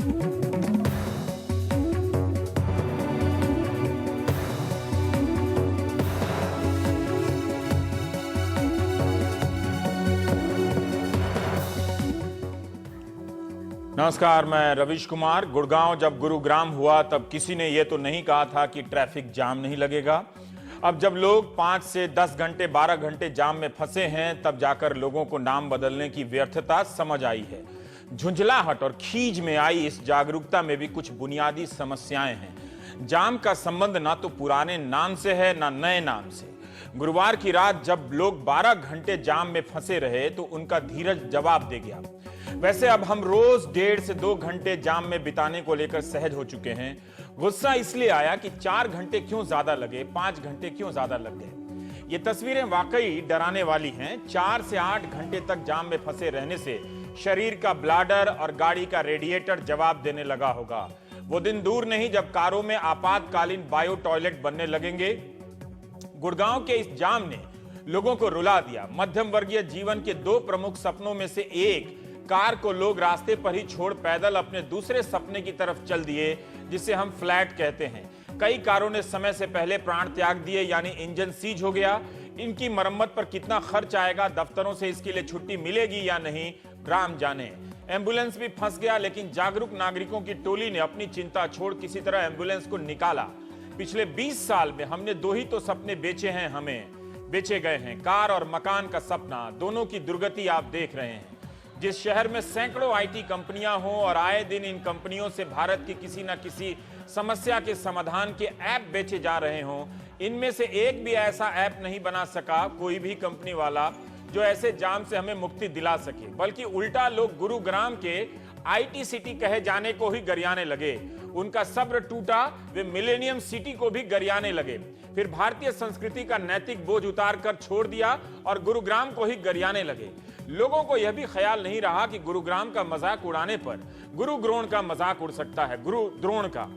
नमस्कार, मैं रविश कुमार। गुड़गांव जब गुरुग्राम हुआ तब किसी ने यह तो नहीं कहा था कि ट्रैफिक जाम नहीं लगेगा। अब जब लोग 5 से 10 घंटे 12 घंटे जाम में फंसे हैं तब जाकर लोगों को नाम बदलने की व्यर्थता समझ आई है। झुंझलाहट और खीज में आई इस जागरूकता में भी कुछ बुनियादी समस्याएं हैं। जाम का संबंध ना तो पुराने नाम से है ना नए नाम से। गुरुवार की रात जब लोग 12 घंटे जाम में फंसे रहे तो उनका धीरज जवाब दे गया। वैसे अब हम रोज 1.5 से 2 घंटे जाम में बिताने को लेकर सहज हो चुके हैं। गुस्सा इसलिए आया कि 4 घंटे क्यों ज्यादा लगे, 5 घंटे क्यों ज्यादा लग गए। ये तस्वीरें वाकई डराने वाली हैं। 4 से 8 घंटे तक जाम में फंसे रहने से शरीर का ब्लाडर और गाड़ी का रेडिएटर जवाब देने लगा होगा। वो दिन दूर नहीं जब कारों में आपातकालीन बायो टॉयलेट बनने लगेंगे। गुड़गांव के इस जाम ने लोगों को रुला दिया। मध्यम वर्गीय जीवन के 2 प्रमुख सपनों में से एक, कार को लोग रास्ते पर ही छोड़ पैदल अपने दूसरे सपने की तरफ चल दिए, जिसे हम फ्लैट कहते हैं। कई कारों ने समय से पहले प्राण त्याग दिए, यानी इंजन सीज हो गया। इनकी मरम्मत पर कितना खर्च आएगा, दफ्तरों से इसके लिए छुट्टी मिलेगी या नहीं, राम जाने। एम्बुलेंस भी फंस गया, लेकिन जागरूक नागरिकों की टोली ने अपनी चिंता छोड़ किसी तरह एम्बुलेंस को निकाला। पिछले 20 साल में हमने 2 ही तो सपने बेचे हैं, हमें बेचे गए हैं। कार और मकान का सपना, दोनों की दुर्गति आप देख रहे हैं। जिस शहर में सैकड़ों आईटी कंपनियां हों और आए दिन इन कंपनियों से भारत की किसी न किसी समस्या के समाधान के ऐप बेचे जा रहे हों, इनमें से एक भी ऐसा ऐप नहीं बना सका कोई भी कंपनी वाला जो ऐसे जाम से हमें मुक्ति दिला सके। बल्कि उल्टा लोग गुरुग्राम के आईटी सिटी कहे जाने को ही गरियाने लगे। उनका सब्र टूटा, वे मिलेनियम सिटी को भी गरियाने लगे। फिर भारतीय संस्कृति का नैतिक बोझ उतार कर छोड़ दिया और गुरुग्राम को ही गरियाने लगे। लोगों को यह भी ख्याल नहीं रहा कि गुरुग्राम का मजाक उड़ाने पर गुरुद्रोण का मजाक उड़ सकता है। गुरुद्रोण का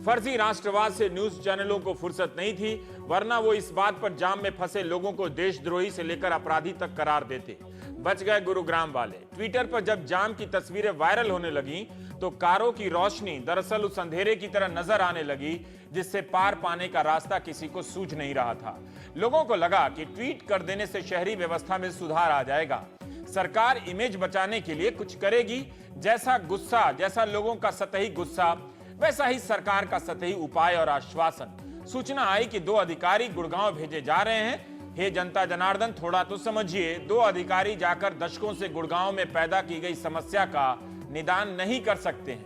फर्जी राष्ट्रवाद से न्यूज चैनलों को फुर्सत नहीं थी, वरना वो इस बात पर जाम में फंसे लोगों को देशद्रोही से लेकर अपराधी तक करार देते। बच गए गुरुग्राम वाले। ट्विटर पर जब जाम की तस्वीरें वायरल होने लगी तो कारों की रोशनी दरअसल उस अंधेरे की तरह नजर आने लगी जिससे पार पाने का रास्ता किसी को सूझ नहीं रहा था। लोगों को लगा कि ट्वीट कर देने से शहरी व्यवस्था में सुधार आ जाएगा, सरकार इमेज बचाने के लिए कुछ करेगी। जैसा लोगों का सतही गुस्सा, वैसा ही सरकार का सतही उपाय और आश्वासन। सूचना आई कि 2 अधिकारी गुड़गांव भेजे जा रहे हैं। हे जनता जनार्दन, थोड़ा तो समझिए। 2 अधिकारी जाकर दशकों से गुड़गांव में पैदा की गई समस्या का निदान नहीं कर सकते हैं।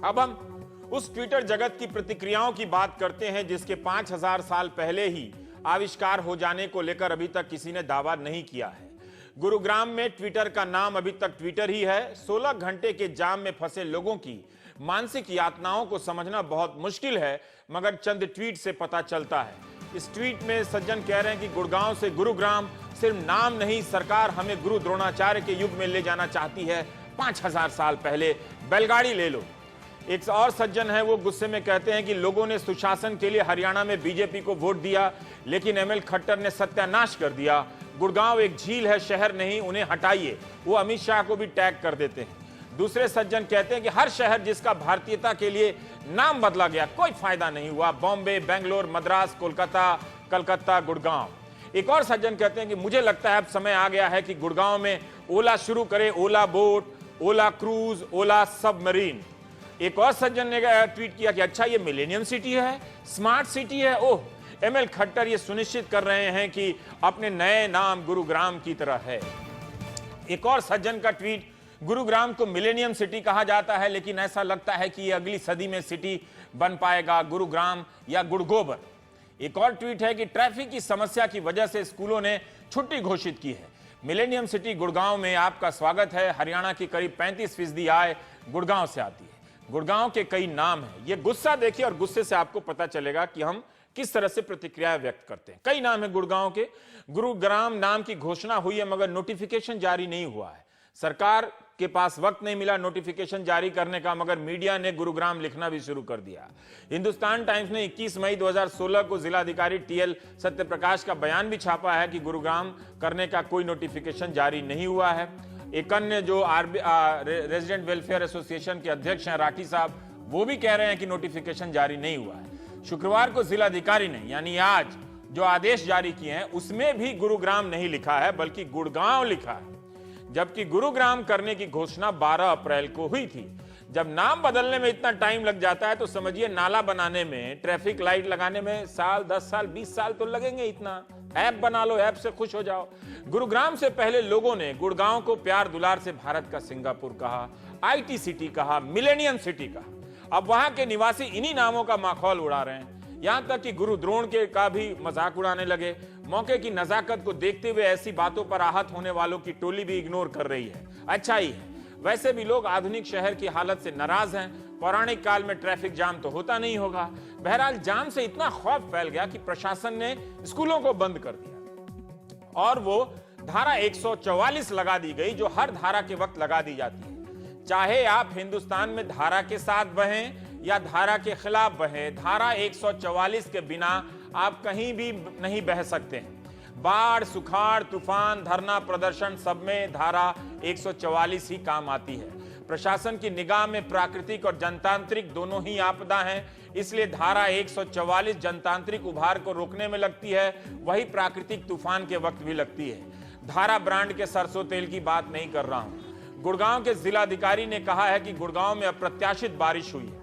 अब हम उस ट्विटर जगत की प्रतिक्रियाओं की बात करते हैं जिसके 5000 साल पहले ही आविष्कार हो जाने को लेकर अभी तक किसी ने दावा नहीं किया है। गुरुग्राम में ट्विटर का नाम अभी तक ट्विटर ही है। 16 घंटे के जाम में फंसे लोगों की मानसिक यातनाओं को समझना बहुत मुश्किल है, मगर चंद ट्वीट से पता चलता है। इस ट्वीट में सज्जन कह रहे हैं कि गुड़गांव से गुरुग्राम सिर्फ नाम नहीं, सरकार हमें गुरु द्रोणाचार्य के युग में ले जाना चाहती है। 5000 साल पहले बैलगाड़ी ले लो। एक और सज्जन है, वो गुस्से में कहते हैं कि लोगों ने सुशासन के लिए हरियाणा में बीजेपी को वोट दिया, लेकिन एमएल खट्टर ने सत्यानाश कर दिया। गुड़गांव एक झील है, शहर नहीं, उन्हें हटाइए। वो अमित शाह को भी टैग कर देते हैं। दूसरे सज्जन कहते हैं कि हर शहर जिसका भारतीयता के लिए नाम बदला गया, कोई फायदा नहीं हुआ। बॉम्बे, बेंगलोर, मद्रास, कोलकाता, कलकत्ता, गुड़गांव। एक और सज्जन कहते हैं कि मुझे लगता है अब समय आ गया है कि गुड़गांव में ओला शुरू करे, ओला बोट, ओला क्रूज, ओला सबमरीन। एक और सज्जन ने ट्वीट किया कि अच्छा, ये मिलेनियम सिटी है, स्मार्ट सिटी है। ओह, एमएल खट्टर ये सुनिश्चित कर रहे हैं कि अपने नए नाम गुरुग्राम की तरह है। एक और सज्जन का ट्वीट, गुरुग्राम को मिलेनियम सिटी कहा जाता है, लेकिन ऐसा लगता है कि ये अगली सदी में सिटी बन पाएगा, गुरुग्राम या गुड़गोबर। एक और ट्वीट है कि ट्रैफिक की समस्या की वजह से स्कूलों ने छुट्टी घोषित की है। मिलेनियम सिटी गुड़गांव में आपका स्वागत है। हरियाणा की करीब 35% आय गुड़गांव से आती है। गुड़गांव के कई नाम हैं। ये गुस्सा देखिए और गुस्से से आपको पता चलेगा कि हम किस तरह से प्रतिक्रिया व्यक्त करते हैं। कई नाम है गुड़गांव के। गुरुग्राम नाम की घोषणा हुई है, मगर नोटिफिकेशन जारी नहीं हुआ है। सरकार के पास वक्त नहीं मिला नोटिफिकेशन जारी करने का, मगर मीडिया ने गुरुग्राम लिखना भी शुरू कर दिया। हिंदुस्तान टाइम्स ने 21 मई 2016 को जिलाधिकारी टीएल सत्यप्रकाश का बयान भी छापा है कि गुरुग्राम करने का कोई नोटिफिकेशन जारी नहीं हुआ है। एक अन्य जो रेजिडेंट वेलफेयर एसोसिएशन के अध्यक्ष हैं राठी साहब, वो भी कह रहे हैं कि नोटिफिकेशन जारी नहीं हुआ है। शुक्रवार को जिलाधिकारी ने यानी आज जो आदेश जारी किए हैं उसमें भी गुरुग्राम नहीं लिखा है बल्कि गुड़गांव लिखा है, जबकि गुरुग्राम करने की घोषणा 12 अप्रैल को हुई थी। जब नाम बदलने में इतना टाइम लग जाता है तो समझिए नाला बनाने में, ट्रैफिक लाइट लगाने में साल, 10 साल, 20 साल तो लगेंगे। इतना ऐप बना लो, ऐप से खुश हो जाओ। गुरुग्राम से पहले लोगों ने गुड़गांव को प्यार दुलार से भारत का सिंगापुर कहा, IT सिटी कहा, मिलेनियम सिटी कहा। अब वहां के निवासी इन्हीं नामों का माखौल उड़ा रहे हैं, यहां तक कि गुरु द्रोण के का भी मजाक उड़ाने लगे। मौके की नजाकत को देखते हुए ऐसी बातों पर आहत होने वालों की टोली भी इग्नोर कर रही है। अच्छा ही है, वैसे भी लोग आधुनिक शहर की हालत से नाराज हैं। पौराणिक काल में ट्रैफिक जाम तो होता नहीं होगा। बहरहाल जाम से इतना खौफ फैल गया कि प्रशासन ने स्कूलों को बंद कर दिया और वो धारा 144 लगा दी गई, जो हर धारा के वक्त लगा दी जाती है। चाहे आप हिंदुस्तान में धारा के साथ बहें या धारा के खिलाफ बहें, धारा 144 के बिना आप कहीं भी नहीं बह सकते हैं। बाढ़, सुखाड़, तूफान, धरना, प्रदर्शन, सब में धारा 144 ही काम आती है। प्रशासन की निगाह में प्राकृतिक और जनतांत्रिक दोनों ही आपदा हैं, इसलिए धारा 144 जनतांत्रिक उभार को रोकने में लगती है, वही प्राकृतिक तूफान के वक्त भी लगती है। धारा ब्रांड के सरसों तेल की बात नहीं कर रहा हूं। गुड़गांव के जिलाधिकारी ने कहा है कि गुड़गांव में अप्रत्याशित बारिश हुई है।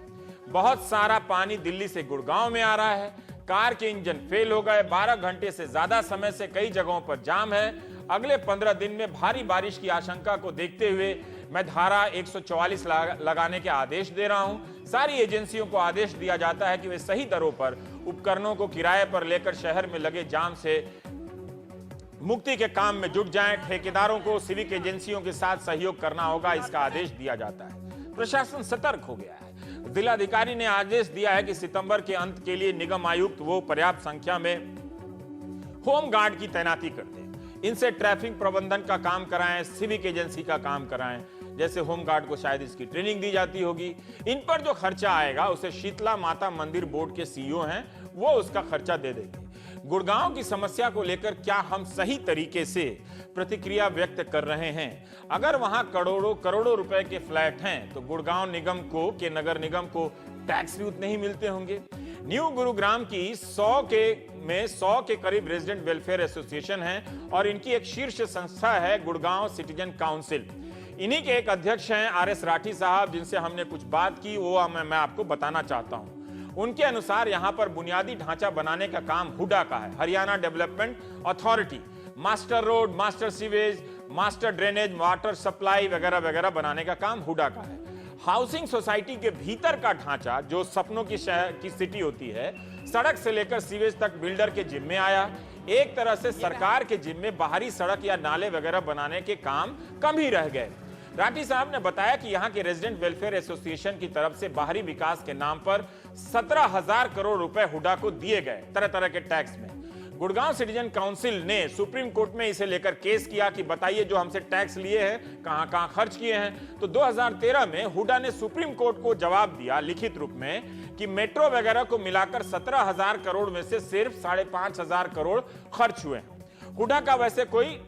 बहुत सारा पानी दिल्ली से गुड़गांव में आ रहा है। कार के इंजन फेल हो गए। 12 घंटे से ज्यादा समय से कई जगहों पर जाम है। अगले 15 दिन में भारी बारिश की आशंका को देखते हुए मैं धारा 144 लगाने के आदेश दे रहा हूं। सारी एजेंसियों को आदेश दिया जाता है कि वे सही दरों पर उपकरणों को किराए पर लेकर शहर में लगे जाम से मुक्ति के काम में जुट जाएं। ठेकेदारों को सिविक एजेंसियों के साथ सहयोग करना होगा, इसका आदेश दिया जाता है। प्रशासन सतर्क हो गया है। जिलाधिकारी ने आदेश दिया है कि सितंबर के अंत के लिए निगम आयुक्त वो पर्याप्त संख्या में होम गार्ड की तैनाती कर दें। इनसे ट्रैफिक प्रबंधन का काम कराएं, सिविक एजेंसी का काम कराएं। जैसे होम गार्ड को शायद इसकी ट्रेनिंग दी जाती होगी। इन पर जो खर्चा आएगा उसे शीतला माता मंदिर बोर्ड के CEO हैं, वो उसका खर्चा दे देंगे। गुड़गांव की समस्या को लेकर क्या हम सही तरीके से प्रतिक्रिया व्यक्त कर रहे हैं? अगर वहां करोड़ों रुपए के फ्लैट हैं तो गुड़गांव निगम को के नगर निगम को टैक्स भी उतने ही मिलते होंगे। न्यू गुरुग्राम की 100 के करीब रेजिडेंट वेलफेयर एसोसिएशन है और इनकी एक शीर्ष संस्था है गुड़गांव सिटीजन काउंसिल। इन्हीं के एक अध्यक्ष हैं RS राठी साहब, जिनसे हमने कुछ बात की, वो मैं आपको बताना चाहता हूं। उनके अनुसार यहां पर बुनियादी ढांचा बनाने का काम हुडा का है, Haryana development authority. Master road, master sewage, master drainage, water supply वगैरह वगैरह बनाने का काम हुडा का है। हाउसिंग सोसाइटी के भीतर का ढांचा, जो सपनों की शहर की सिटी होती है, सड़क से लेकर सीवेज तक बिल्डर के जिम्मे आया। एक तरह से सरकार के जिम्मे बाहरी सड़क या नाले वगैरह बनाने के काम कम ही रह गए। राठी साहब ने बताया कि यहां के रेजिडेंट वेलफेयर एसोसिएशन की तरफ से बाहरी विकास के नाम पर 17,000 करोड़ रुपए हुडा को दिए गए तरह तरह के टैक्स में। गुड़गांव सिटीजन काउंसिल ने सुप्रीम कोर्ट में इसे लेकर केस किया कि बताइए जो हमसे टैक्स लिए हैं कहां कहां खर्च किए हैं। तो 2013 में हुडा ने सुप्रीम कोर्ट को जवाब दिया लिखित रूप में कि मेट्रो वगैरह को मिलाकर 17,000 करोड़ में से सिर्फ 5,500 करोड़ खर्च हुए हैं। हुडा का वैसे कोई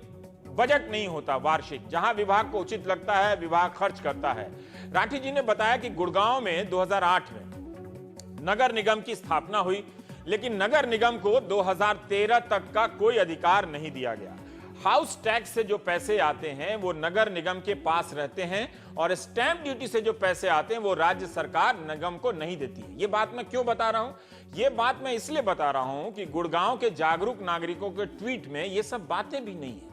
बजट नहीं होता वार्षिक, जहां विभाग को उचित लगता है विभाग खर्च करता है। राठी जी ने बताया कि गुड़गांव में 2008 में नगर निगम की स्थापना हुई, लेकिन नगर निगम को 2013 तक का कोई अधिकार नहीं दिया गया। हाउस टैक्स से जो पैसे आते हैं वो नगर निगम के पास रहते हैं और स्टैंप ड्यूटी से जो पैसे आते हैं वो राज्य सरकार निगम को नहीं देती है। ये बात मैं क्यों बता रहा हूं? ये बात मैं इसलिए बता रहा हूं कि गुड़गांव के जागरूक नागरिकों के ट्वीट में ये सब बातें भी नहीं है।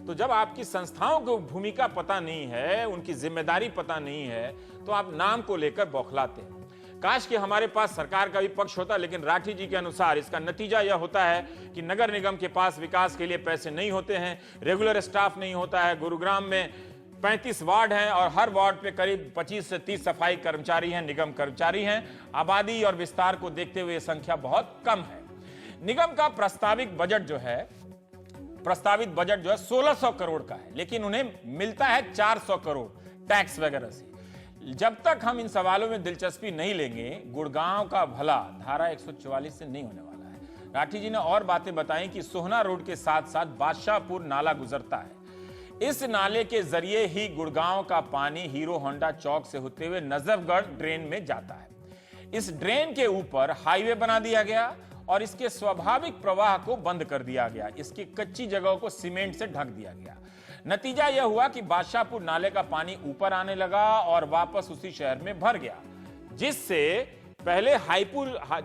तो जब आपकी संस्थाओं को भूमिका पता नहीं है, उनकी जिम्मेदारी पता नहीं है, तो आप नाम को लेकर बौखलाते हैं। काश कि हमारे पास सरकार का भी पक्ष होता, लेकिन राठी जी के अनुसार इसका नतीजा यह होता है कि नगर निगम के पास विकास के लिए पैसे नहीं होते हैं, रेगुलर स्टाफ नहीं होता है। गुरुग्राम में 35 वार्ड हैं और हर वार्ड पे करीब 25 से 30 सफाई कर्मचारी हैं, निगम कर्मचारी हैं। आबादी और विस्तार को देखते हुए संख्या बहुत कम है। निगम का प्रस्तावित बजट जो है 1600 करोड़ का है, लेकिन उन्हें मिलता है 400 करोड़ टैक्स वगैरह से। जब तक हम इन सवालों में दिलचस्पी नहीं लेंगे, गुड़गांव का भला धारा 144 से नहीं होने वाला है। राठी जी ने और बातें बताई कि सोहना रोड के साथ साथ बादशाहपुर नाला गुजरता है। इस नाले के जरिए ही गुड़गांव का पानी हीरो होंडा चौक से होते हुए नजफगढ़ ड्रेन में जाता है। इस ड्रेन के ऊपर हाईवे बना दिया गया और इसके स्वाभाविक प्रवाह को बंद कर दिया गया। इसकी कच्ची जगहों को सीमेंट से ढक दिया गया। नतीजा यह हुआ कि बादशाहपुर नाले का पानी ऊपर आने लगा और वापस उसी शहर में भर गया, जिससे पहले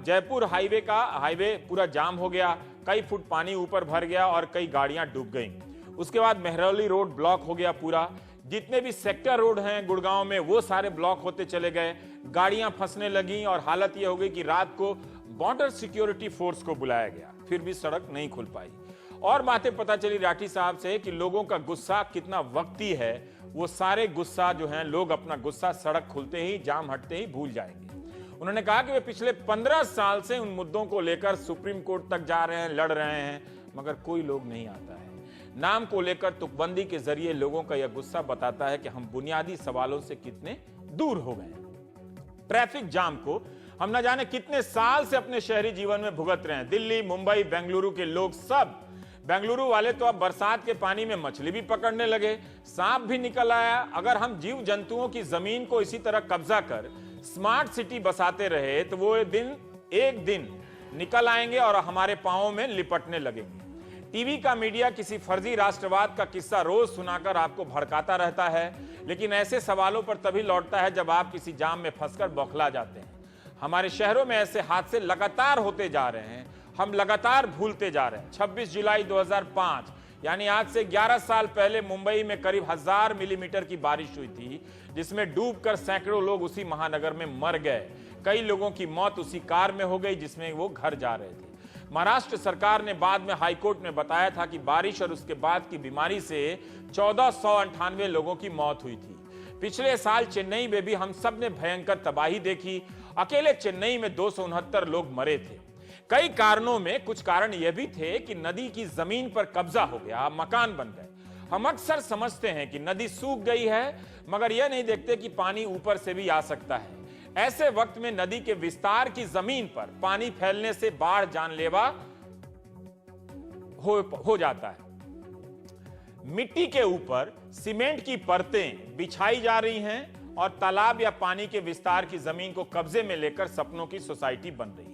जयपुर हाईवे पूरा जाम हो गया। कई फुट पानी ऊपर भर गया और कई गाड़ियां डूब गईं। उसके बाद मेहरौली रोड ब्लॉक हो गया पूरा। जितने भी सेक्टर रोड हैं गुड़गांव में वो सारे ब्लॉक होते चले गए। गाड़ियां फंसने लगी और हालत यह हो गई कि रात को बॉर्डर सिक्योरिटी फोर्स को बुलाया गया, फिर भी सड़क नहीं खुल पाई। और बातें पता चली राठी साहब से कि लोगों का गुस्सा कितना वक्ती है। वो सारे गुस्सा जो है, लोग अपना गुस्सा सड़क खुलते ही, जाम हटते ही भूल जाएंगे। उन्होंने कहा कि वे पिछले 15 साल से उन मुद्दों को लेकर सुप्रीम कोर्ट तक जा रहे हैं, लड़ रहे हैं, मगर कोई लोग नहीं आता है। नाम को लेकर तुकबंदी के जरिए लोगों का यह गुस्सा बताता है कि हम बुनियादी सवालों से कितने दूर हो गए। ट्रैफिक जाम को हम न जाने कितने साल से अपने शहरी जीवन में भुगत रहे हैं। दिल्ली, मुंबई, बेंगलुरु के लोग सब, बेंगलुरु वाले तो अब बरसात के पानी में मछली भी पकड़ने लगे, सांप भी निकल आया। अगर हम जीव जंतुओं की जमीन को इसी तरह कब्जा कर स्मार्ट सिटी बसाते रहे तो वो एक दिन निकल आएंगे और हमारे पांवों में लिपटने लगेंगे। टीवी का मीडिया किसी फर्जी राष्ट्रवाद का किस्सा रोज सुनाकर आपको भड़काता रहता है, लेकिन ऐसे सवालों पर तभी लौटता है जब आप किसी जाम में फंसकर बौखला जाते हैं। हमारे शहरों में ऐसे हादसे लगातार होते जा रहे हैं, हम लगातार भूलते जा रहे हैं। 26 जुलाई 2005 यानी आज से 11 साल पहले मुंबई में करीब 1000 मिलीमीटर की बारिश हुई थी, जिसमें डूबकर सैकड़ों लोग उसी महानगर में मर गए। कई लोगों की मौत उसी कार में हो गई जिसमें वो घर जा रहे थे। महाराष्ट्र सरकार ने बाद में हाईकोर्ट में बताया था कि बारिश और उसके बाद की बीमारी से 1498 लोगों की मौत हुई थी। पिछले साल चेन्नई में भी हम सब ने भयंकर तबाही देखी। अकेले चेन्नई में 269 लोग मरे थे। कई कारणों में कुछ कारण यह भी थे कि नदी की जमीन पर कब्जा हो गया, मकान बन गए। हम अक्सर समझते हैं कि नदी सूख गई है, मगर यह नहीं देखते कि पानी ऊपर से भी आ सकता है। ऐसे वक्त में नदी के विस्तार की जमीन पर पानी फैलने से बाढ़ जानलेवा हो जाता है। मिट्टी के ऊपर सीमेंट की परतें बिछाई जा रही हैं और तालाब या पानी के विस्तार की जमीन को कब्जे में लेकर सपनों की सोसाइटी बन रही है।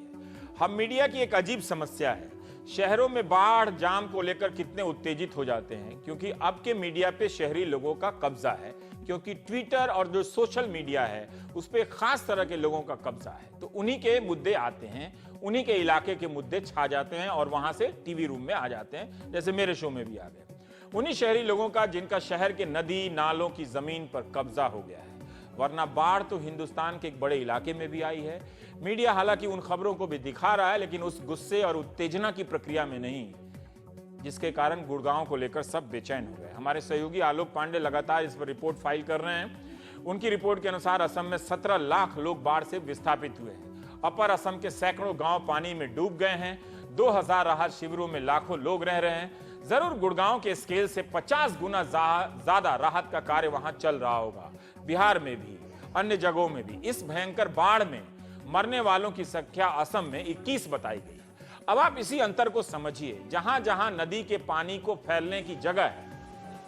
हम मीडिया की एक अजीब समस्या है। शहरों में बाढ़ जाम को लेकर कितने उत्तेजित हो जाते हैं, क्योंकि अब के मीडिया पे शहरी लोगों का कब्जा है, क्योंकि ट्विटर और जो सोशल मीडिया है उस पे खास तरह के लोगों का कब्जा है। तो उन्हीं के मुद्दे आते हैं, उन्हीं के इलाके के मुद्दे छा जाते हैं और वहां से टीवी रूम में आ जाते हैं, जैसे मेरे शो में भी आ गए। उन्हीं शहरी लोगों का जिनका शहर के नदी नालों की जमीन पर कब्जा हो गया है। वरना बाढ़ तो हिंदुस्तान के एक बड़े इलाके में भी आई है। मीडिया हालांकि उन खबरों को भी दिखा रहा है, लेकिन उस गुस्से और उत्तेजना की प्रक्रिया में नहीं, जिसके कारण गुड़गांव को लेकर सब बेचैन हो गए। हमारे सहयोगी आलोक पांडे लगातार इस पर रिपोर्ट फाइल कर रहे हैं। उनकी रिपोर्ट के अनुसार असम में 17 लाख लोग बाढ़ से विस्थापित हुए हैं। अपर असम के सैकड़ों गांव पानी में डूब गए हैं। 2000 राहत शिविरों में लाखों लोग रह रहे हैं। जरूर गुड़गांव के स्केल से 50 गुना ज्यादा राहत का कार्य वहां चल रहा होगा। बिहार में भी, अन्य जगहों में भी। इस भयंकर बाढ़ में मरने वालों की संख्या असम में 21 बताई गई। अब आप इसी अंतर को समझिए। जहां जहां नदी के पानी को फैलने की जगह है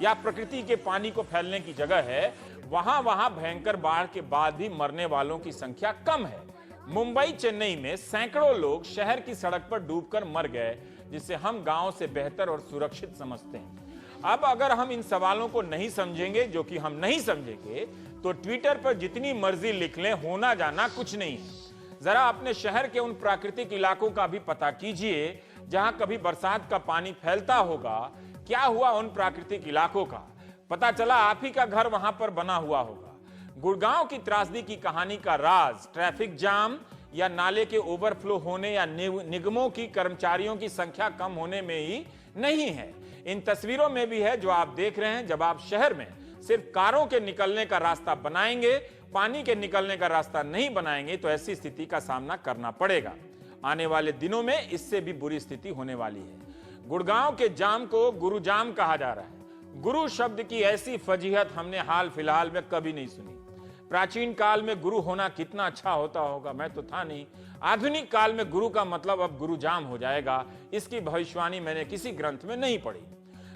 या प्रकृति के पानी को फैलने की जगह है, वहां वहां भयंकर बाढ़ के बाद भी मरने वालों की संख्या कम है। मुंबई, चेन्नई में सैकड़ों लोग शहर की सड़क पर डूबकर मर गए, जिसे हम गांव से बेहतर और सुरक्षित समझते हैं। अब अगर हम इन सवालों को नहीं समझेंगे, जो कि हम नहीं समझेंगे, तो ट्विटर पर जितनी मर्जी लिख लें, होना जाना कुछ नहीं है। जरा अपने शहर के उन प्राकृतिक इलाकों का भी पता कीजिए जहां कभी बरसात का पानी फैलता होगा। क्या हुआ उन प्राकृतिक इलाकों का? पता चला आप ही का घर वहां पर बना हुआ होगा। गुड़गांव की त्रासदी की कहानी का राज ट्रैफिक जाम या नाले के ओवरफ्लो होने या निगमों की कर्मचारियों की संख्या कम होने में ही नहीं है। इन तस्वीरों में भी है जो आप देख रहे हैं। जब आप शहर में सिर्फ कारों के निकलने का रास्ता बनाएंगे, पानी के निकलने का रास्ता नहीं बनाएंगे, तो ऐसी स्थिति का सामना करना पड़ेगा। आने वाले दिनों में इससे भी बुरी स्थिति होने वाली है। गुड़गांव के जाम को गुरु जाम कहा जा रहा है। गुरु शब्द की ऐसी फजीहत हमने हाल फिलहाल में कभी नहीं सुनी। प्राचीन काल में गुरु होना कितना अच्छा होता होगा, मैं तो था नहीं। आधुनिक काल में गुरु का मतलब अब गुरु जाम हो जाएगा, इसकी भविष्यवाणी मैंने किसी ग्रंथ में नहीं पढ़ी।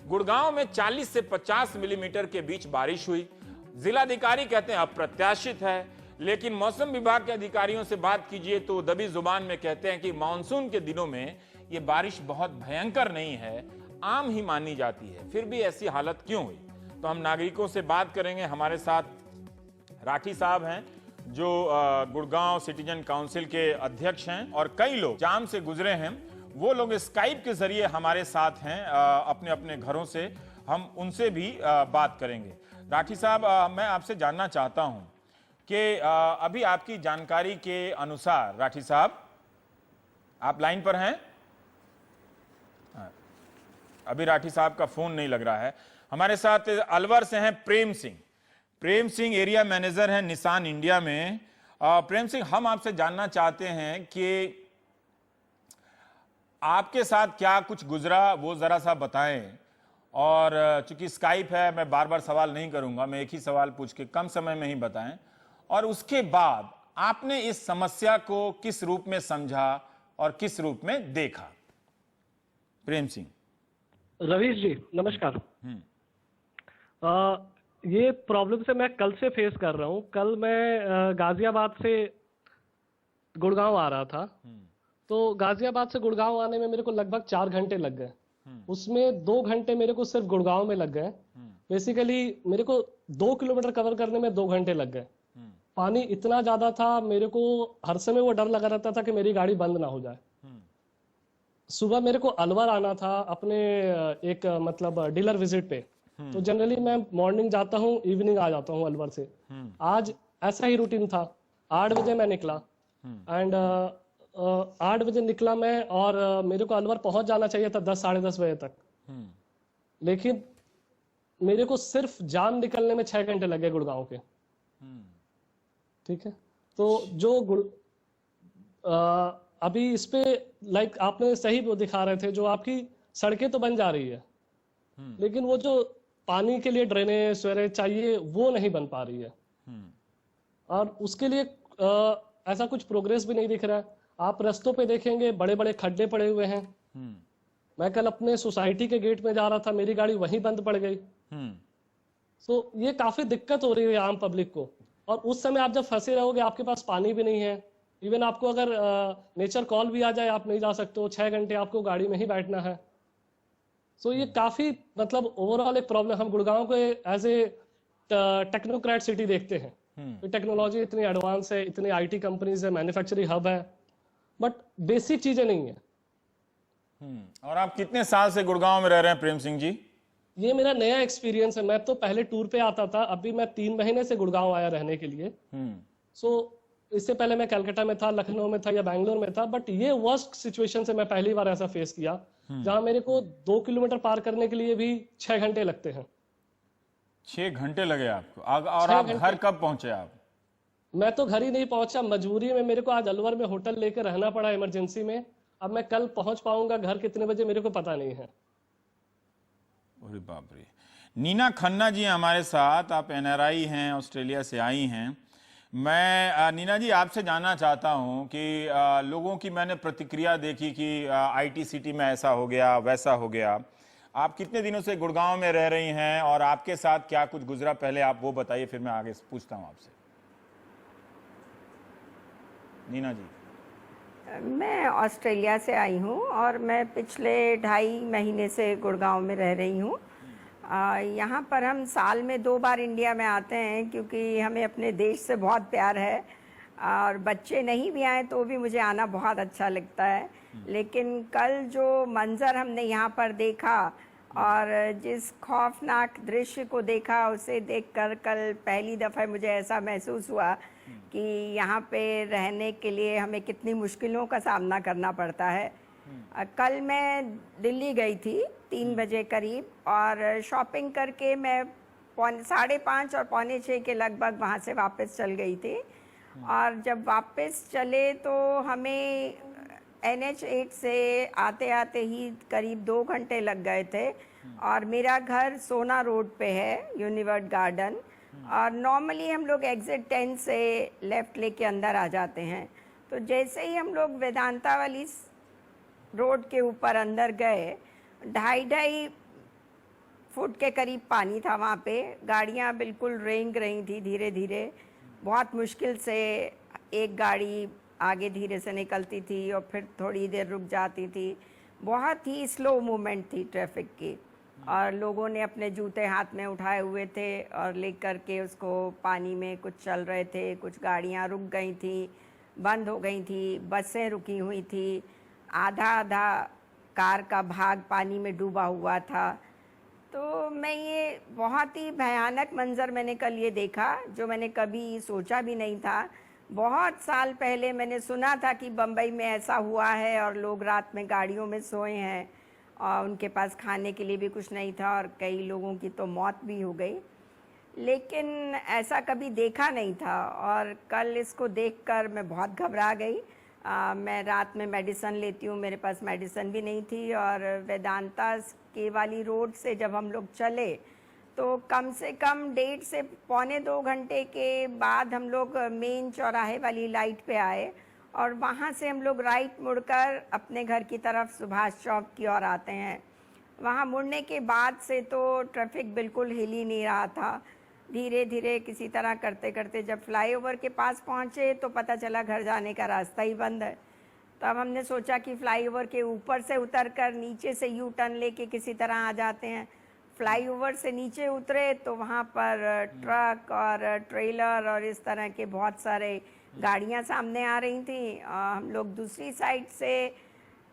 गुड़गांव में 40 से 50 मिलीमीटर के बीच बारिश हुई। जिलाधिकारी कहते हैं अप्रत्याशित है, लेकिन मौसम विभाग के अधिकारियों से बात कीजिए तो दबी जुबान में कहते हैं कि मानसून के दिनों में यह बारिश बहुत भयंकर नहीं है, आम ही मानी जाती है। फिर भी ऐसी हालत क्यों हुई? तो हम नागरिकों से बात करेंगे। हमारे साथ राठी साहब हैं जो गुड़गांव सिटीजन काउंसिल के अध्यक्ष हैं, और कई लोग जाम से गुजरे हैं। वो लोग स्काइप के जरिए हमारे साथ हैं, अपने अपने घरों से। हम उनसे भी बात करेंगे। राठी साहब, मैं आपसे जानना चाहता हूं कि अभी आपकी जानकारी के अनुसार, राठी साहब आप लाइन पर हैं? अभी राठी साहब का फोन नहीं लग रहा है। हमारे साथ अलवर से हैं प्रेम सिंह। प्रेम सिंह एरिया मैनेजर हैं निसान इंडिया में। प्रेम सिंह, हम आपसे जानना चाहते हैं कि आपके साथ क्या कुछ गुजरा, वो जरा सा बताएं। और चूंकि स्काइप है, मैं बार बार सवाल नहीं करूंगा, मैं एक ही सवाल पूछ के कम समय में ही बताएं। और उसके बाद आपने इस समस्या को किस रूप में समझा और किस रूप में देखा? प्रेम सिंह। रवीश जी नमस्कार। ये प्रॉब्लम से मैं कल से फेस कर रहा हूँ। कल मैं गाजियाबाद से गुड़गांव आ रहा था, तो गाजियाबाद से गुड़गांव आने में मेरे को लगभग 4 घंटे लग गए। उसमें 2 घंटे मेरे को सिर्फ गुड़गांव में लग गए। बेसिकली मेरे को 2 किलोमीटर कवर करने में 2 घंटे लग गए। पानी इतना ज्यादा था, मेरे को हर समय वो डर लगा रहता था कि मेरी गाड़ी बंद ना हो जाए। सुबह मेरे को अलवर आना था अपने एक मतलब डीलर विजिट पे। तो जनरली मैं मॉर्निंग जाता हूँ, इवनिंग आ जाता हूँ अलवर से। आज ऐसा ही रूटीन था। 8 बजे मैं निकला एंड 8 बजे निकला मैं, और मेरे को अलवर पहुंच जाना चाहिए था 10 साढ़े 10 बजे तक। लेकिन मेरे को सिर्फ जाम निकलने में 6 घंटे लगे गुड़गांव के। ठीक है, तो जो अभी इस पे लाइक आपने सही वो दिखा रहे थे, जो आपकी सड़कें तो बन जा रही है, लेकिन वो जो पानी के लिए ड्रेनेज वगैरह चाहिए वो नहीं बन पा रही है। और उसके लिए ऐसा कुछ प्रोग्रेस भी नहीं दिख रहा है। आप रास्तों पे देखेंगे बड़े बड़े खड्डे पड़े हुए हैं। मैं कल अपने सोसाइटी के गेट में जा रहा था, मेरी गाड़ी वहीं बंद पड़ गई। सो ये काफी दिक्कत हो रही है आम पब्लिक को। और उस समय आप जब फंसे रहोगे, आपके पास पानी भी नहीं है। इवन आपको अगर नेचर कॉल भी आ जाए, आप नहीं जा सकते हो। 6 घंटे आपको गाड़ी में ही बैठना है। सो ये काफी मतलब ओवरऑल एक प्रॉब्लम। हम गुड़गांव को एज ए टेक्नोक्रेट सिटी देखते हैं। टेक्नोलॉजी इतनी एडवांस है, इतनी आईटी कंपनीज है, मैन्युफैक्चरिंग हब है, बट बेसिक चीजें नहीं है। और आप कितने साल से गुड़गांव में रह रहे हैं प्रेम सिंह जी? ये मेरा नया एक्सपीरियंस है। मैं तो पहले टूर पे आता था, अभी मैं 3 महीने से गुड़गांव आया रहने के लिए। सो इससे पहले मैं कलकत्ता में था, लखनऊ में था या बैंगलोर में था, बट ये वर्स्ट सिचुएशन से मैं पहली बार ऐसा फेस किया, जहां मेरे को 2 किलोमीटर पार करने के लिए भी 6 घंटे लगते हैं। 6 घंटे लगे आपको? और आप घर कब पहुंचे आप? मैं तो घर ही नहीं पहुंचा, मजबूरी में मेरे को आज अलवर में होटल लेकर रहना पड़ा इमरजेंसी में। अब मैं कल पहुंच पाऊंगा घर कितने बजे मेरे को पता नहीं है। अरे बाप रे। नीना खन्ना जी हमारे साथ, आप एनआरआई हैं, ऑस्ट्रेलिया से आई हैं। मैं नीना जी आपसे जानना चाहता हूं कि लोगों की मैंने प्रतिक्रिया देखी कि आईटी सिटी में ऐसा हो गया, वैसा हो गया। आप कितने दिनों से गुड़गांव में रह रही हैं और आपके साथ क्या कुछ गुजरा, पहले आप वो बताइए, फिर मैं आगे पूछता हूं आपसे। नीना जी। मैं ऑस्ट्रेलिया से आई हूँ और मैं पिछले 2.5 महीने से गुड़गांव में रह रही हूँ। यहाँ पर हम साल में 2 बार इंडिया में आते हैं, क्योंकि हमें अपने देश से बहुत प्यार है। और बच्चे नहीं भी आए तो भी मुझे आना बहुत अच्छा लगता है। लेकिन कल जो मंज़र हमने यहाँ पर देखा और जिस खौफनाक दृश्य को देखा, उसे देखकर कल पहली दफ़ा मुझे ऐसा महसूस हुआ कि यहाँ पे रहने के लिए हमें कितनी मुश्किलों का सामना करना पड़ता है। कल मैं दिल्ली गई थी 3 बजे करीब, और शॉपिंग करके मैं 5:30 और 5:45 के लगभग वहाँ से वापस चल गई थी। और जब वापस चले तो हमें NH8 से आते आते ही करीब 2 घंटे लग गए थे। और मेरा घर सोना रोड पे है, यूनिवर्स गार्डन। और नॉर्मली हम लोग एग्जिट 10 से लेफ्ट लेके अंदर आ जाते हैं। तो जैसे ही हम लोग वेदांता वाली रोड के ऊपर अंदर गए, 2.5 फुट के करीब पानी था वहाँ पे। गाड़ियाँ बिल्कुल रेंग रही थी धीरे धीरे, बहुत मुश्किल से एक गाड़ी आगे धीरे से निकलती थी और फिर थोड़ी देर रुक जाती थी। बहुत ही स्लो मूवमेंट थी ट्रैफिक की, और लोगों ने अपने जूते हाथ में उठाए हुए थे और लेकर के उसको पानी में कुछ चल रहे थे। कुछ गाड़ियाँ रुक गई थी, बंद हो गई थी, बसें रुकी हुई थी, आधा आधा कार का भाग पानी में डूबा हुआ था। तो मैं ये बहुत ही भयानक मंजर मैंने कल ये देखा, जो मैंने कभी सोचा भी नहीं था। बहुत साल पहले मैंने सुना था कि बम्बई में ऐसा हुआ है और लोग रात में गाड़ियों में सोए हैं और उनके पास खाने के लिए भी कुछ नहीं था और कई लोगों की तो मौत भी हो गई, लेकिन ऐसा कभी देखा नहीं था। और कल इसको देखकर मैं बहुत घबरा गई। मैं रात में मेडिसिन लेती हूँ, मेरे पास मेडिसिन भी नहीं थी, और वेदांता के वाली रोड से जब हम लोग चले तो कम से कम 1.5 से पौने 2 घंटे के बाद हम लोग मेन चौराहे वाली लाइट पे आए, और वहाँ से हम लोग राइट मुड़कर अपने घर की तरफ सुभाष चौक की ओर आते हैं। वहाँ मुड़ने के बाद से तो ट्रैफिक बिल्कुल हिल ही नहीं रहा था। धीरे धीरे किसी तरह करते करते जब फ्लाईओवर के पास पहुँचे तो पता चला घर जाने का रास्ता ही बंद है। तब हमने सोचा कि फ्लाईओवर के ऊपर से उतरकर नीचे से यू टर्न लेके किसी तरह आ जाते हैं। फ्लाईओवर से नीचे उतरे तो वहाँ पर ट्रक और ट्रेलर और इस तरह के बहुत सारे गाड़ियाँ सामने आ रही थी। हम लोग दूसरी साइड से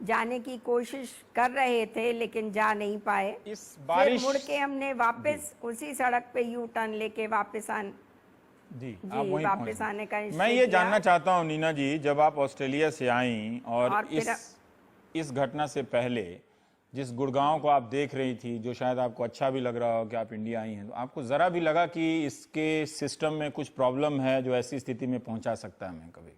जाने की कोशिश कर रहे थे लेकिन जा नहीं पाए। इस बारिश फिर मुड़ के हमने वापस उसी सड़क पे यू टर्न लेके वापस जी आप वहीं वापस आने का मैं ये जानना चाहता हूँ नीना जी, जब आप ऑस्ट्रेलिया से आई और फिर इस घटना से पहले जिस गुड़गांव को आप देख रही थी, जो शायद आपको अच्छा भी लग रहा हो कि आप इंडिया आई हैं, तो आपको ज़रा भी लगा कि इसके सिस्टम में कुछ प्रॉब्लम है जो ऐसी स्थिति में पहुंचा सकता है हमें कभी?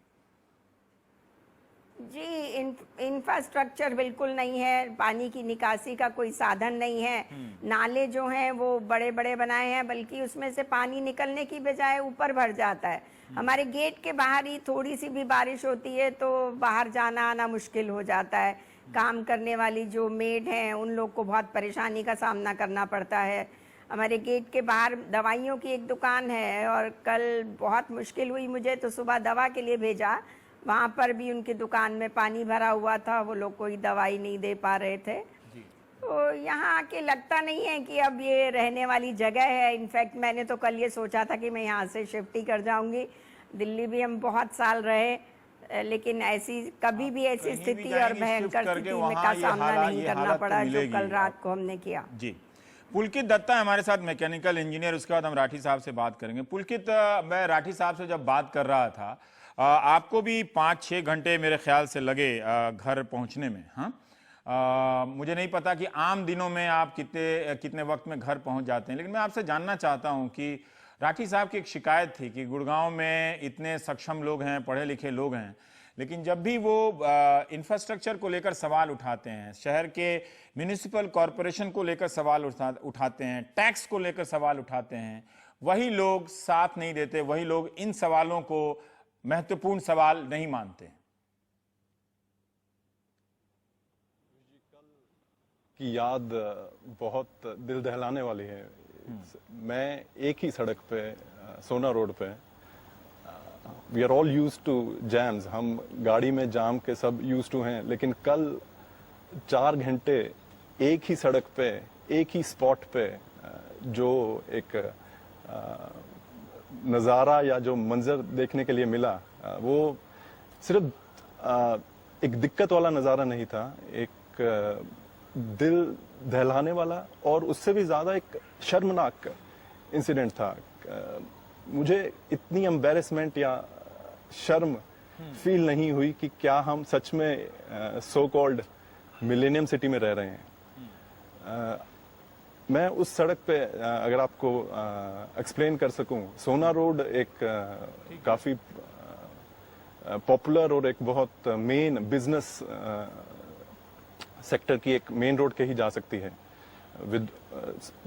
जी, इंफ्रास्ट्रक्चर बिल्कुल नहीं है, पानी की निकासी का कोई साधन नहीं है। नाले जो हैं वो बड़े बड़े बनाए हैं, बल्कि उसमें से पानी निकलने की बजाय ऊपर भर जाता है। हमारे गेट के बाहर ही थोड़ी सी भी बारिश होती है तो बाहर जाना आना मुश्किल हो जाता है। काम करने वाली जो मेड हैं उन लोग को बहुत परेशानी का सामना करना पड़ता है। हमारे गेट के बाहर दवाइयों की एक दुकान है, और कल बहुत मुश्किल हुई मुझे तो सुबह दवा के लिए भेजा, वहाँ पर भी उनकी दुकान में पानी भरा हुआ था, वो लोग कोई दवाई नहीं दे पा रहे थे। तो यहाँ आके लगता नहीं है कि अब ये रहने वाली जगह है। इनफैक्ट मैंने तो कल ये सोचा था कि मैं यहाँ से शिफ्ट ही कर जाऊँगी। दिल्ली भी हम बहुत साल रहे, लेकिन ऐसी कभी भी ऐसी स्थिति और भयंकर स्थिति में का सामना नहीं करना पड़ा जो कल रात को हमने किया। जी, पुलकित दत्ता हमारे साथ, मैकेनिकल इंजीनियर। उसके बाद हम राठी साहब से बात करेंगे। पुलकित, मैं राठी साहब से जब बात कर रहा था, आपको भी 5-6 घंटे मेरे ख्याल से लगे घर पहुंचने में। हाँ, मुझे नहीं पता कि आम दिनों में आप कितने वक्त में घर पहुंच जाते हैं, लेकिन मैं आपसे जानना चाहता हूं कि राठी साहब की एक शिकायत थी कि गुड़गांव में इतने सक्षम लोग हैं, पढ़े लिखे लोग हैं, लेकिन जब भी वो इंफ्रास्ट्रक्चर को लेकर सवाल उठाते हैं, शहर के म्यूनिसिपल कॉरपोरेशन को लेकर सवाल उठाते हैं, टैक्स को लेकर सवाल उठाते हैं, वही लोग साथ नहीं देते, वही लोग इन सवालों को महत्वपूर्ण सवाल नहीं मानते। की याद बहुत दिल दहलाने वाली है। मैं एक ही सड़क पे, सोना रोड पे, we are all used to jams, हम गाड़ी में जाम के सब यूज्ड टू हैं, लेकिन कल 4 घंटे एक ही सड़क पे, एक ही स्पॉट पे जो एक नज़ारा या जो मंजर देखने के लिए मिला, वो सिर्फ एक दिक्कत वाला नज़ारा नहीं था, एक दिल दहलाने वाला और उससे भी ज़्यादा एक शर्मनाक इंसिडेंट था। मुझे इतनी एम्बैरेसमेंट या शर्म फील नहीं हुई कि क्या हम सच में सो कॉल्ड मिलेनियम सिटी में रह रहे हैं। मैं उस सड़क पे अगर आपको एक्सप्लेन कर सकूं, सोना रोड एक काफ़ी पॉपुलर और एक बहुत मेन बिजनेस सेक्टर की एक मेन रोड के ही जा सकती है, विद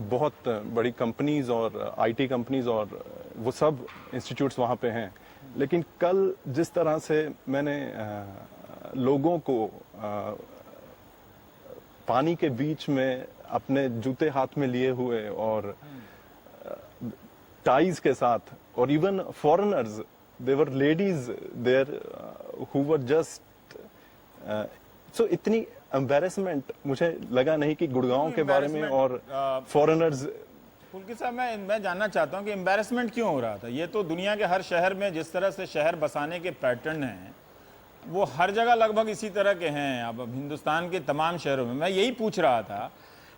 बहुत बड़ी कंपनीज और आईटी कंपनीज और वो सब इंस्टीट्यूट्स वहाँ पे हैं। लेकिन कल जिस तरह से मैंने लोगों को पानी के बीच में अपने जूते हाथ में लिए हुए और टाइज के साथ, और even foreigners, they were ladies there who were just so इतनी एम्बेरसमेंट मुझे लगा नहीं कि गुड़गांव के बारे में और फॉरेनर्स। पुलकित साहब, मैं जानना चाहता हूं कि एम्बेरसमेंट क्यों हो रहा था। ये तो दुनिया के हर शहर में जिस तरह से शहर बसाने के पैटर्न हैं वो हर जगह लगभग इसी तरह के हैं। अब हिंदुस्तान के तमाम शहरों में मैं यही पूछ रहा था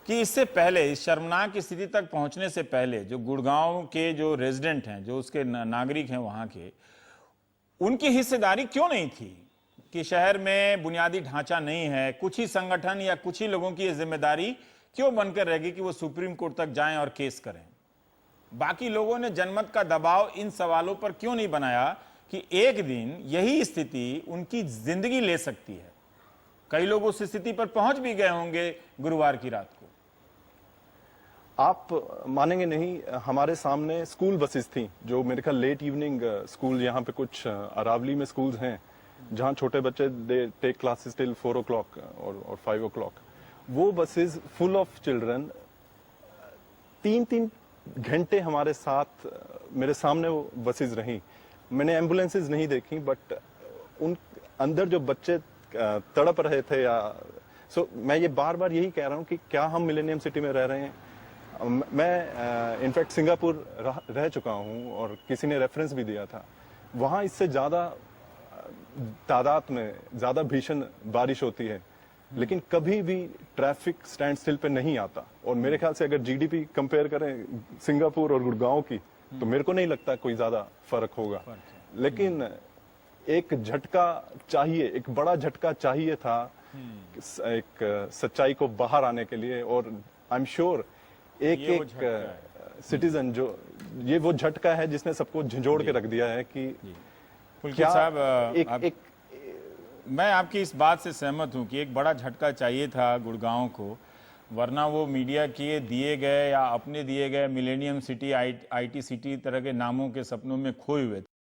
कि इससे पहले, इस शर्मनाक स्थिति तक पहुंचने से पहले, जो गुड़गांव के जो रेजिडेंट हैं, जो उसके नागरिक हैं वहां के, उनकी हिस्सेदारी क्यों नहीं थी कि शहर में बुनियादी ढांचा नहीं है, कुछ ही संगठन या कुछ ही लोगों की जिम्मेदारी क्यों बनकर रहेगी कि वो सुप्रीम कोर्ट तक जाएं और केस करें। बाकी लोगों ने जनमत का दबाव इन सवालों पर क्यों नहीं बनाया कि एक दिन यही स्थिति उनकी जिंदगी ले सकती है। कई लोग उस स्थिति पर पहुंच भी गए होंगे गुरुवार की रात को। आप मानेंगे नहीं, हमारे सामने स्कूल बसेस थी जो मेरे ख्याल लेट इवनिंग स्कूल, यहाँ पे कुछ अरावली में स्कूल्स हैं जहाँ छोटे बच्चे they take classes till 4 o'clock और 5 o'clock। वो बसेस फुल ऑफ चिल्ड्रन 3-3 घंटे हमारे साथ, मेरे सामने वो बसेस रही। मैंने एम्बुलेंसेस नहीं देखी, बट उन अंदर जो बच्चे तड़प रहे थे मैं ये बार बार यही कह रहा हूँ कि क्या हम मिलेनियम सिटी में रह रहे हैं। मैं इनफैक्ट सिंगापुर रह चुका हूँ और किसी ने रेफरेंस भी दिया था, वहाँ इससे ज़्यादा तादाद में ज़्यादा भीषण बारिश होती है, लेकिन कभी भी ट्रैफिक स्टैंड स्टिल पे नहीं आता। और मेरे ख्याल से अगर जीडीपी कंपेयर करें सिंगापुर और गुड़गांव की, तो मेरे को नहीं लगता कोई ज़्यादा फर्क होगा। लेकिन एक झटका चाहिए, एक बड़ा झटका चाहिए था एक सच्चाई को बाहर आने के लिए। और आई एम श्योर एक सिटीजन जो ये वो झटका है जिसने सबको झंझोड़ के रख दिया है कि पुलकित साहब, मैं आपकी इस बात से सहमत हूं कि एक बड़ा झटका चाहिए था गुड़गांव को, वरना वो मीडिया के दिए गए या अपने दिए गए मिलेनियम सिटी, आईटी सिटी तरह के नामों के सपनों में खोए हुए थे।